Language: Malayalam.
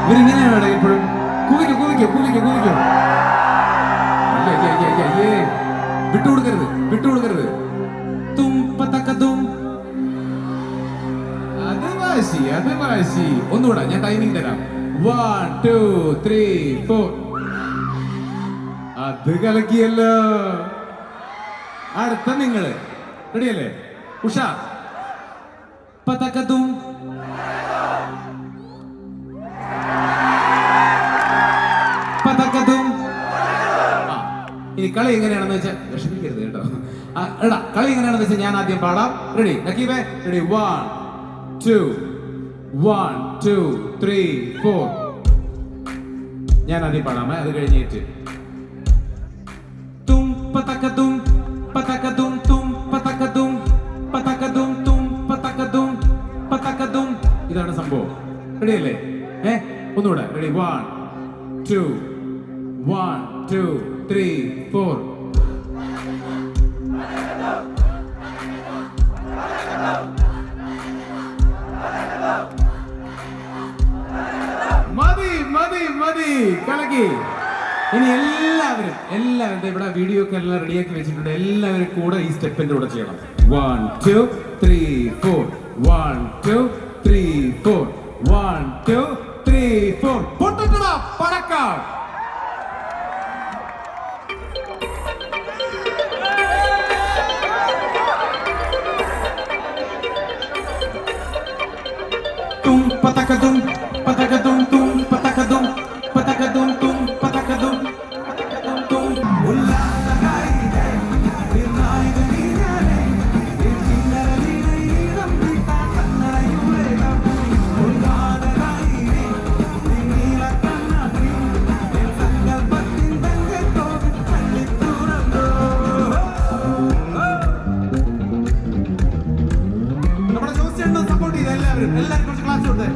ഇവരിങ്ങനെയാണ് ഇപ്പോഴും കൂവിക്കോ വിട്ടുകൊടുക്കരുത് തും. അത് വാശി ഒന്നുകൂടെ ഞാൻ ടൈമിംഗ് തരാം 1 2 3 4 അത് കലക്കിയല്ലോ. അടുത്ത നിങ്ങള് റെഡിയല്ലേ? ഉഷ പതക്കതും ഇനി കളി എങ്ങനെയാണെന്ന് വെച്ചാൽ വിഷമിക്കരുത് കേട്ടോ. എടാ കളി എങ്ങനെയാണെന്ന് വെച്ചാൽ ഞാൻ ആദ്യം പാടാം. റെഡി നക്കീബേ? റെഡി 1 2 1 2 3 4 ഞാൻ ആദ്യം പാടാമേ, അത് കഴിഞ്ഞിട്ട് തും പതക്കതും തും പതക്കതും ഇതാണ് സംഭവം. റെഡിയല്ലേ? ഒന്നുകൂടെ റെഡി 1 2 1 2 3 4 മതി കലക്കി. ഇനി എല്ലാവരും ഇവിടെ വീഡിയോ ഒക്കെ എല്ലാം റെഡിയാക്കി വെച്ചിട്ടുണ്ട്. എല്ലാവരും കൂടെ ഈ സ്റ്റെപ്പിന്റെ കൂടെ ചെയ്യണം. 1 2 3 4 1 2 3 4 1 2 3 4 പൊട്ടട്ടടാ പടക്കാം. തും പതക്കതും തും പതക്കതും തും പതക്കതും തും നമ്മുടെ ജോസ് ചേട്ടൻ സപ്പോർട്ട് ചെയ്ത് എല്ലാവരും കുറച്ച് ക്ലാസ് കൊടുത്തേ.